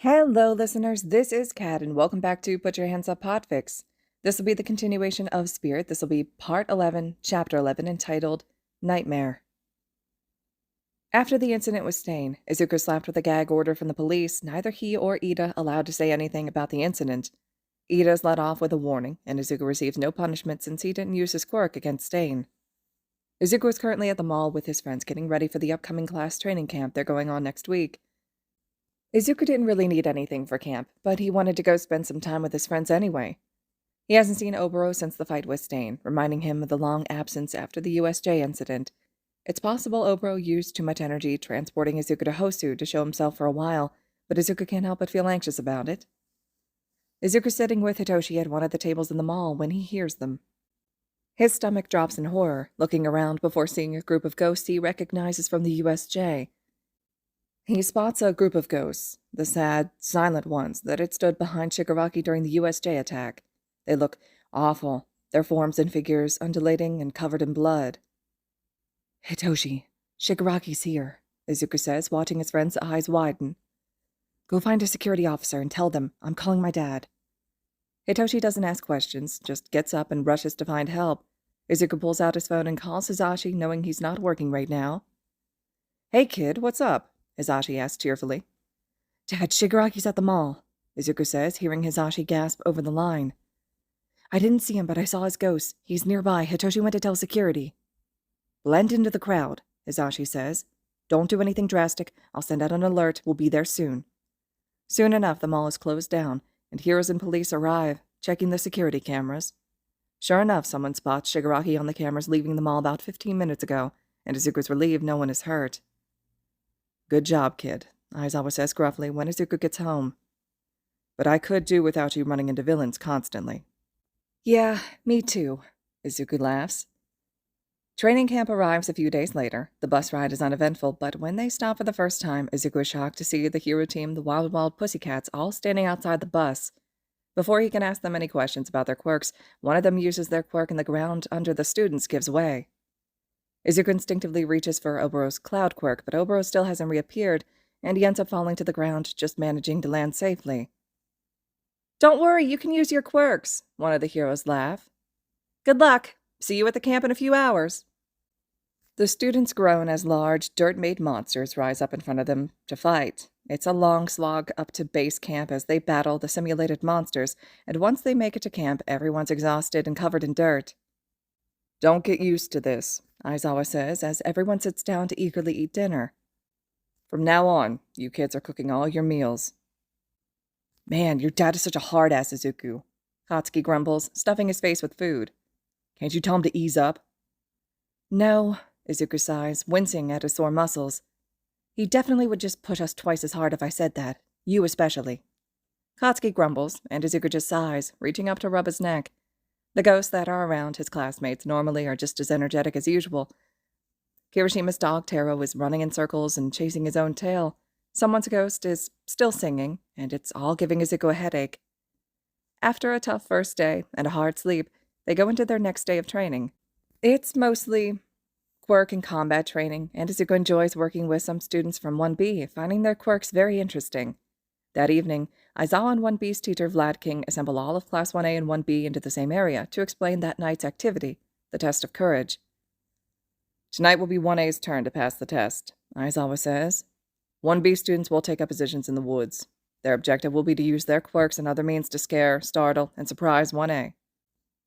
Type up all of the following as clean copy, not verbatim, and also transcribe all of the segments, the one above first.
Hello, listeners. This is Kat, and welcome back to Put Your Hands Up Podfics. This will be the continuation of Spirit. This will be Part 11, Chapter 11, entitled Nightmare. After the incident with Stain, Izuku slapped with a gag order from the police. Neither he or Ida allowed to say anything about the incident. Ida is let off with a warning, and Izuku receives no punishment since he didn't use his quirk against Stain. Izuku is currently at the mall with his friends getting ready for the upcoming class training camp they're going on next week. Izuku didn't really need anything for camp, but he wanted to go spend some time with his friends anyway. He hasn't seen Oboro since the fight with Stain, reminding him of the long absence after the USJ incident. It's possible Oboro used too much energy transporting Izuku to Hosu to show himself for a while, but Izuku can't help but feel anxious about it. Izuku's sitting with Hitoshi at one of the tables in the mall when he hears them. His stomach drops in horror, looking around before seeing a group of ghosts he recognizes from the USJ. He spots a group of ghosts, the sad, silent ones that had stood behind Shigaraki during the USJ attack. They look awful, their forms and figures undulating and covered in blood. "Hitoshi, Shigaraki's here," Izuku says, watching his friend's eyes widen. "Go find a security officer and tell them I'm calling my dad." Hitoshi doesn't ask questions, just gets up and rushes to find help. Izuku pulls out his phone and calls Hisashi, knowing he's not working right now. "Hey kid, what's up?" Hisashi asks cheerfully. "Dad, Shigaraki's at the mall," Izuku says, hearing Hisashi gasp over the line. "I didn't see him, but I saw his ghost. He's nearby. Hitoshi went to tell security." "Blend into the crowd," Hisashi says. "Don't do anything drastic. I'll send out an alert. We'll be there soon." Soon enough, the mall is closed down, and heroes and police arrive, checking the security cameras. Sure enough, someone spots Shigaraki on the cameras leaving the mall about 15 minutes ago, and Izuku's relieved no one is hurt. "Good job, kid," Aizawa says gruffly when Izuku gets home. "But I could do without you running into villains constantly." "Yeah, me too," Izuku laughs. Training camp arrives a few days later. The bus ride is uneventful, but when they stop for the first time, Izuku is shocked to see the hero team, the Wild Wild Pussycats, all standing outside the bus. Before he can ask them any questions about their quirks, one of them uses their quirk and the ground under the students gives way. Izuku instinctively reaches for Oboro's cloud quirk, but Oboro still hasn't reappeared, and he ends up falling to the ground, just managing to land safely. "Don't worry, you can use your quirks," one of the heroes laugh. "Good luck. See you at the camp in a few hours." The students groan as large, dirt-made monsters rise up in front of them to fight. It's a long slog up to base camp as they battle the simulated monsters, and once they make it to camp, everyone's exhausted and covered in dirt. "Don't get used to this," Aizawa says, as everyone sits down to eagerly eat dinner. "From now on, you kids are cooking all your meals." "Man, your dad is such a hard-ass, Izuku," Katsuki grumbles, stuffing his face with food. "Can't you tell him to ease up?" "No," Izuku sighs, wincing at his sore muscles. "He definitely would just push us twice as hard if I said that. You especially." Katsuki grumbles, and Izuku just sighs, reaching up to rub his neck. The ghosts that are around his classmates normally are just as energetic as usual. Kirishima's dog Taro is running in circles and chasing his own tail. Someone's ghost is still singing, and it's all giving Izuku a headache. After a tough first day and a hard sleep, they go into their next day of training. It's mostly quirk and combat training, and Izuku enjoys working with some students from 1B, finding their quirks very interesting. That evening, Aizawa and 1B's teacher Vlad King assemble all of Class 1A and 1B into the same area to explain that night's activity, the test of courage. "Tonight will be 1A's turn to pass the test," Aizawa says. 1B students will take up positions in the woods. Their objective will be to use their quirks and other means to scare, startle, and surprise 1A.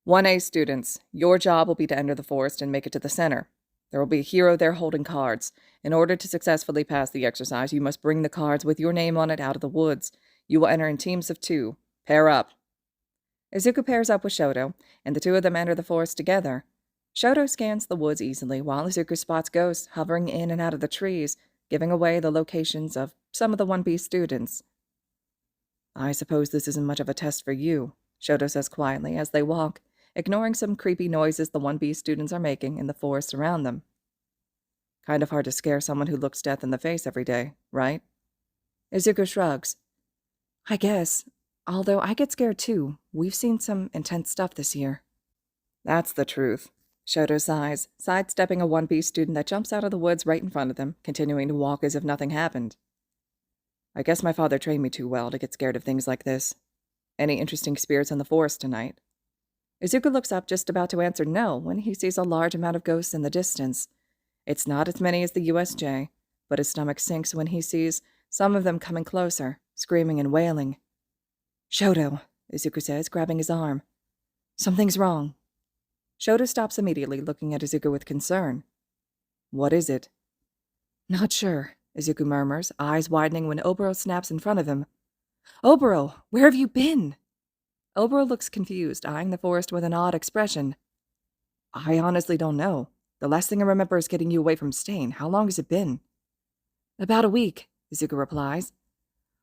1A students, your job will be to enter the forest and make it to the center. There will be a hero there holding cards. In order to successfully pass the exercise, you must bring the cards with your name on it out of the woods. You will enter in teams of 2. Pair up." Izuku pairs up with Shoto, and the two of them enter the forest together. Shoto scans the woods easily, while Izuku spots ghosts hovering in and out of the trees, giving away the locations of some of the 1B students. "I suppose this isn't much of a test for you," Shoto says quietly as they walk, ignoring some creepy noises the 1B students are making in the forest around them. "Kind of hard to scare someone who looks death in the face every day, right?" Izuku shrugs. "I guess. Although I get scared too. We've seen some intense stuff this year." "That's the truth." Shoto sighs, sidestepping a 1B student that jumps out of the woods right in front of them, continuing to walk as if nothing happened. I guess my father trained me too well to get scared of things like this. Any interesting spirits in the forest tonight?" Izuku looks up, just about to answer no, when he sees a large amount of ghosts in the distance. It's not as many as the USJ, but his stomach sinks when he sees some of them coming closer, screaming and wailing. "Shoto," Izuku says, grabbing his arm. "Something's wrong." Shoto stops immediately, looking at Izuku with concern. "What is it?" "Not sure," Izuku murmurs, eyes widening when Oboro snaps in front of him. "Oboro, where have you been?" Oboro looks confused, eyeing the forest with an odd expression. "I honestly don't know. The last thing I remember is getting you away from Stain. How long has it been?" "About a week," Izuku replies.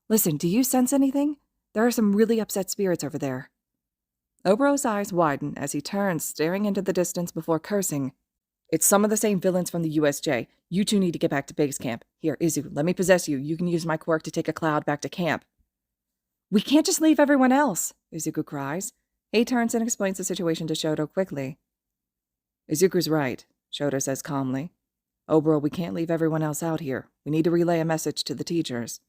"Listen, do you sense anything? There are some really upset spirits over there." Oboro's eyes widen as he turns, staring into the distance before cursing. "It's some of the same villains from the USJ. You two need to get back to base camp. Here, Izu, let me possess you. You can use my quirk to take a cloud back to camp." "We can't just leave everyone else," Izuku cries. He turns and explains the situation to Shoto quickly. "Izuku's right," Shoto says calmly. "Oboro, we can't leave everyone else out here. We need to relay a message to the teachers."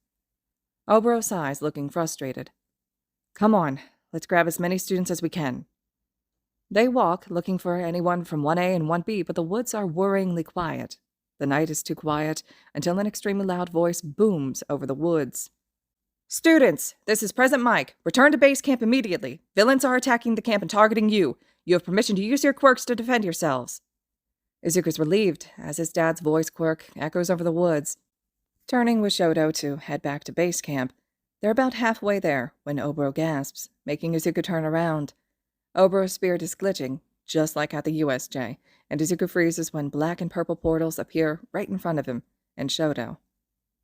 Oboro sighs, looking frustrated. "Come on, let's grab as many students as we can." They walk, looking for anyone from 1A and 1B, but the woods are worryingly quiet. The night is too quiet until an extremely loud voice booms over the woods. "Students, this is Present Mike. Return to base camp immediately. Villains are attacking the camp and targeting you. You have permission to use your quirks to defend yourselves." Izuku's relieved as his dad's voice quirk echoes over the woods. Turning with Shoto to head back to base camp, they're about halfway there when Oboro gasps, making Izuku turn around. Oboro's spirit is glitching, just like at the USJ, and Izuku freezes when black and purple portals appear right in front of him and Shoto.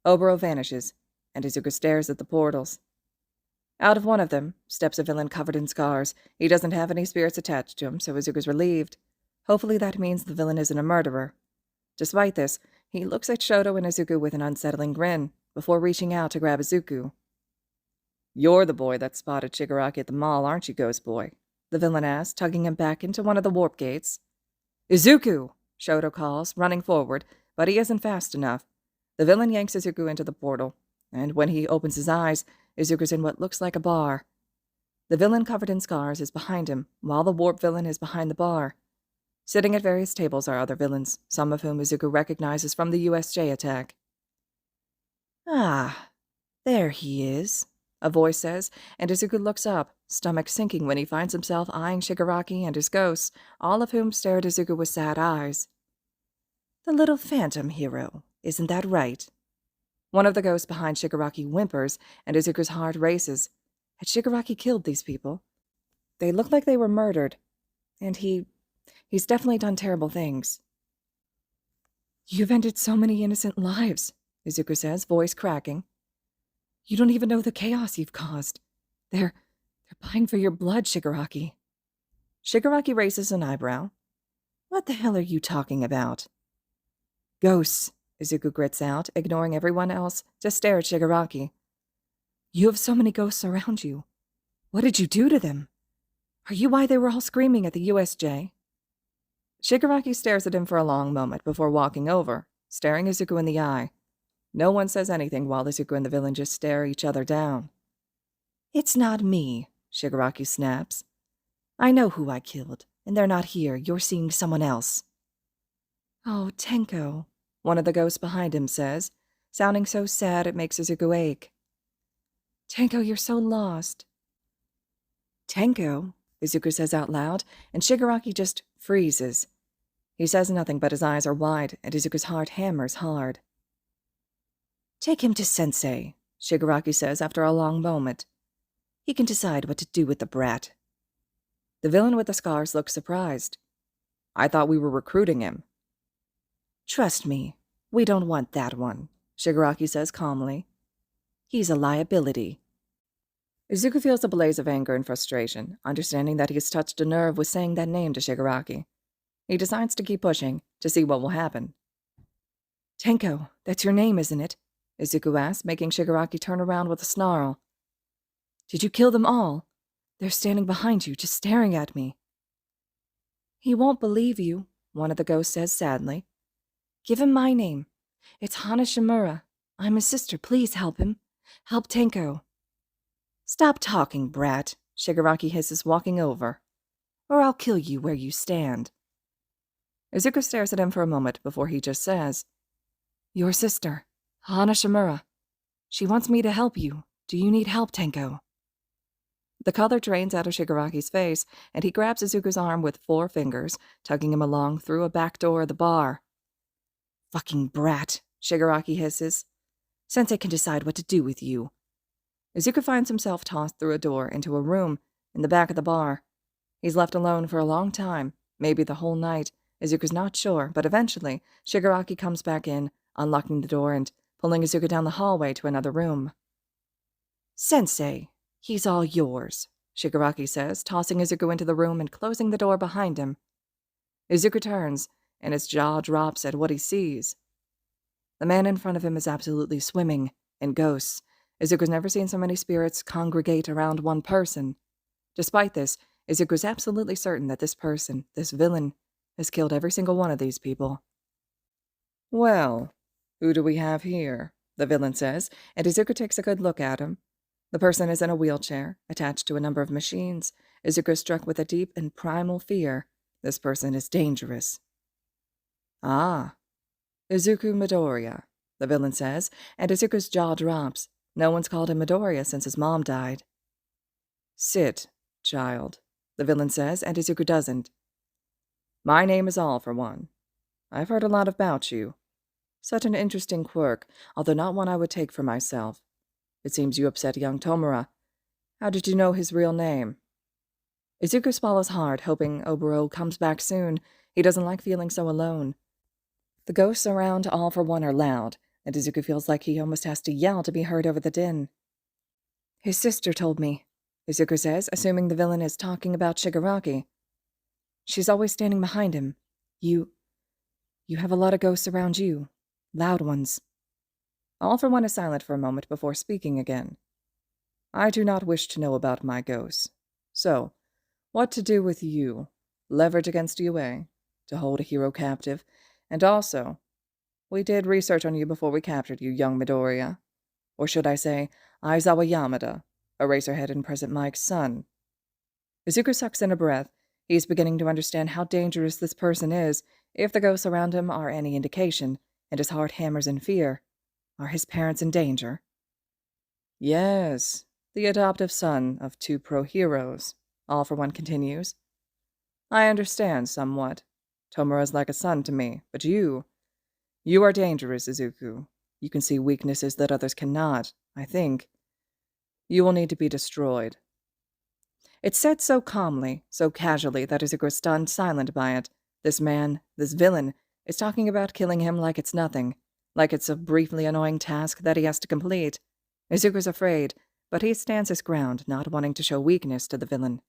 Oboro vanishes, and Izuku stares at the portals. Out of one of them steps a villain covered in scars. He doesn't have any spirits attached to him, so Izuku's relieved. Hopefully that means the villain isn't a murderer. Despite this, he looks at Shoto and Izuku with an unsettling grin, before reaching out to grab Izuku. "You're the boy that spotted Shigaraki at the mall, aren't you, Ghost Boy?" the villain asks, tugging him back into one of the warp gates. "Izuku!" Shoto calls, running forward, but he isn't fast enough. The villain yanks Izuku into the portal, and when he opens his eyes, Izuku's in what looks like a bar. The villain covered in scars is behind him, while the warp villain is behind the bar. Sitting at various tables are other villains, some of whom Izuku recognizes from the USJ attack. "Ah, there he is," a voice says, and Izuku looks up, stomach sinking when he finds himself eyeing Shigaraki and his ghosts, all of whom stare at Izuku with sad eyes. "The little phantom hero, isn't that right?" One of the ghosts behind Shigaraki whimpers, and Izuku's heart races. Had Shigaraki killed these people? They look like they were murdered, and he's definitely done terrible things. "You've ended so many innocent lives," Izuku says, voice cracking. "You don't even know the chaos you've caused. They're buying for your blood, Shigaraki." Shigaraki raises an eyebrow. "What the hell are you talking about?" "Ghosts," Izuku grits out, ignoring everyone else to stare at Shigaraki. "You have so many ghosts around you. What did you do to them? Are you why they were all screaming at the USJ?" Shigaraki stares at him for a long moment before walking over, staring Izuku in the eye. No one says anything while Izuku and the villain just stare each other down. "It's not me," Shigaraki snaps. "I know who I killed, and they're not here. You're seeing someone else." "Oh, Tenko," one of the ghosts behind him says, sounding so sad it makes Izuku ache. "Tenko, you're so lost." "Tenko," Izuku says out loud, and Shigaraki just freezes. He says nothing, but his eyes are wide, and Izuku's heart hammers hard. "Take him to Sensei," Shigaraki says after a long moment. "He can decide what to do with the brat." The villain with the scars looks surprised. "I thought we were recruiting him." "Trust me, we don't want that one," Shigaraki says calmly. "He's a liability." Izuku feels a blaze of anger and frustration, understanding that he has touched a nerve with saying that name to Shigaraki. He decides to keep pushing, to see what will happen. "Tenko, that's your name, isn't it?" Izuku asks, making Shigaraki turn around with a snarl. "Did you kill them all? They're standing behind you, just staring at me." "He won't believe you," one of the ghosts says sadly. "Give him my name. It's Hana Shimura. I'm his sister. Please help him. Help Tenko. Stop talking, brat, Shigaraki hisses, walking over. Or I'll kill you where you stand. Izuku stares at him for a moment before he just says, Your sister, Hana Shimura. She wants me to help you. Do you need help, Tenko? The color drains out of Shigaraki's face, and he grabs Izuku's arm with 4 fingers, tugging him along through a back door of the bar. Fucking brat, Shigaraki hisses. Sensei can decide what to do with you. Izuku finds himself tossed through a door into a room in the back of the bar. He's left alone for a long time, maybe the whole night. Izuku's not sure, but eventually, Shigaraki comes back in, unlocking the door and pulling Izuku down the hallway to another room. Sensei, he's all yours, Shigaraki says, tossing Izuku into the room and closing the door behind him. Izuku turns, and his jaw drops at what he sees. The man in front of him is absolutely swimming in ghosts. Izuku's never seen so many spirits congregate around one person. Despite this, Izuku's absolutely certain that this person, this villain, has killed every single one of these people. Well, who do we have here? The villain says, and Izuku takes a good look at him. The person is in a wheelchair, attached to a number of machines. Izuku is struck with a deep and primal fear. This person is dangerous. Ah, Izuku Midoriya, the villain says, and Izuku's jaw drops. No one's called him Midoriya since his mom died. Sit, child, the villain says, and Izuku doesn't. My name is All for One. I've heard a lot about you. Such an interesting quirk, although not one I would take for myself. It seems you upset young Tomura. How did you know his real name? Izuku swallows hard, hoping Oboro comes back soon. He doesn't like feeling so alone. The ghosts around All for One are loud, and Izuku feels like he almost has to yell to be heard over the din. His sister told me, Izuku says, assuming the villain is talking about Shigaraki. She's always standing behind him. You have a lot of ghosts around you. Loud ones. All for One is silent for a moment before speaking again. I do not wish to know about my ghosts. So, what to do with you? Leverage against UA, to hold a hero captive, and also, we did research on you before we captured you, young Midoriya. Or should I say, Aizawa Yamada, Eraserhead and Present Mike's son. Izuku sucks in a breath. He's beginning to understand how dangerous this person is, if the ghosts around him are any indication, and his heart hammers in fear. Are his parents in danger? Yes, the adoptive son of 2 pro-heroes, All for One continues. I understand somewhat. Tomura's like a son to me, but you are dangerous, Izuku. You can see weaknesses that others cannot, I think. You will need to be destroyed. It's said so calmly, so casually, that Izuku is stunned silent by it. This man, this villain, is talking about killing him like it's nothing, like it's a briefly annoying task that he has to complete. Izuku's afraid, but he stands his ground, not wanting to show weakness to the villain.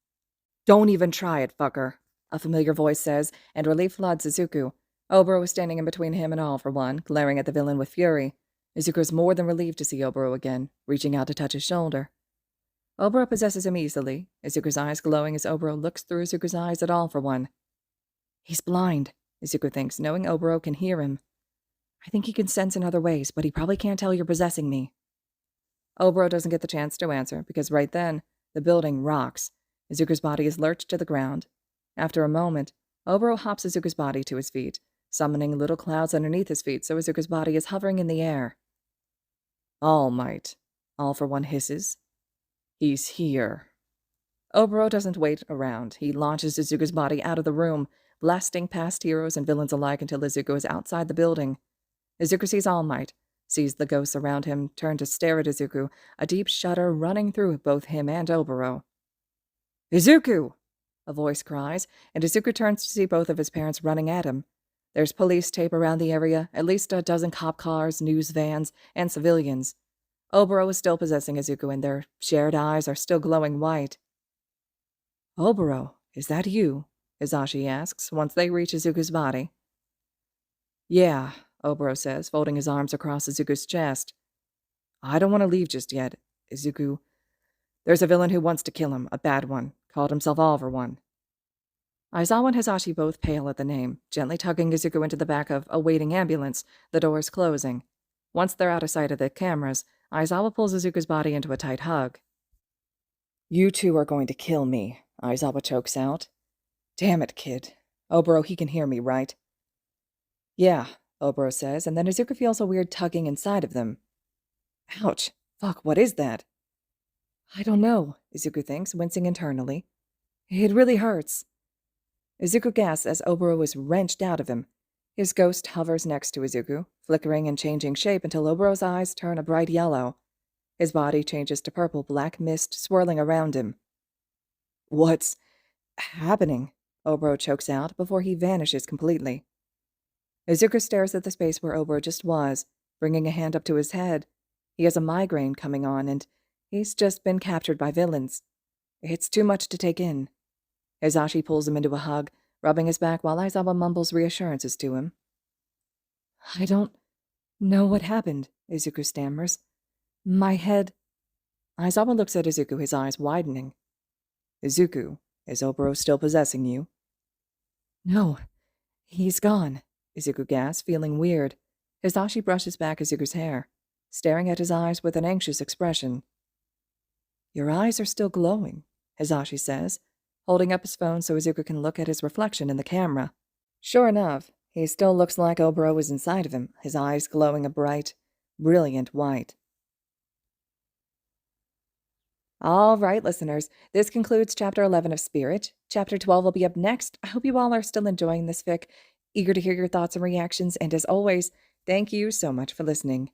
Don't even try it, fucker, a familiar voice says, and relief floods Izuku. Oboro is standing in between him and All for One, glaring at the villain with fury. Izuku is more than relieved to see Oboro again, reaching out to touch his shoulder. Oboro possesses him easily, Izuku's eyes glowing as Oboro looks through Izuku's eyes at All for One. He's blind, Izuku thinks, knowing Oboro can hear him. I think he can sense in other ways, but he probably can't tell you're possessing me. Oboro doesn't get the chance to answer, because right then, the building rocks. Izuku's body is lurched to the ground. After a moment, Oboro hops Izuku's body to his feet, summoning little clouds underneath his feet so Izuku's body is hovering in the air. All Might, All for One hisses. He's here. Oboro doesn't wait around. He launches Izuku's body out of the room, blasting past heroes and villains alike until Izuku is outside the building. Izuku sees All Might, sees the ghosts around him turn to stare at Izuku, a deep shudder running through both him and Oboro. Izuku! A voice cries, and Izuku turns to see both of his parents running at him. There's police tape around the area, at least a dozen cop cars, news vans, and civilians. Oboro is still possessing Izuku, and their shared eyes are still glowing white. Oboro, is that you? Hisashi asks, once they reach Izuku's body. Yeah, Oboro says, folding his arms across Izuku's chest. I don't want to leave just yet, Izuku. There's a villain who wants to kill him, a bad one, called himself All for One. Aizawa and Hisashi both pale at the name, gently tugging Izuku into the back of a waiting ambulance, the doors closing. Once they're out of sight of the cameras, Aizawa pulls Izuku's body into a tight hug. You two are going to kill me, Aizawa chokes out. Damn it, kid. Oboro, he can hear me, right? Yeah, Oboro says, and then Izuku feels a weird tugging inside of them. Ouch. Fuck, what is that? I don't know, Izuku thinks, wincing internally. It really hurts. Izuku gasps as Oboro is wrenched out of him. His ghost hovers next to Izuku, flickering and changing shape until Oboro's eyes turn a bright yellow. His body changes to purple black mist swirling around him. What's happening? Oboro chokes out before he vanishes completely. Izuku stares at the space where Oboro just was, bringing a hand up to his head. He has a migraine coming on, and he's just been captured by villains. It's too much to take in. Hizashi pulls him into a hug, rubbing his back while Aizawa mumbles reassurances to him. I don't know what happened, Izuku stammers. My head... Aizawa looks at Izuku, his eyes widening. Izuku, is Oboro still possessing you? No, he's gone, Izuku gasps, feeling weird. Hizashi brushes back Izuku's hair, staring at his eyes with an anxious expression. Your eyes are still glowing, Hizashi says, holding up his phone so Izuku can look at his reflection in the camera. Sure enough, he still looks like Oboro is inside of him, his eyes glowing a bright, brilliant white. All right, listeners, this concludes Chapter 11 of Spirit. Chapter 12 will be up next. I hope you all are still enjoying this fic, eager to hear your thoughts and reactions, and as always, thank you so much for listening.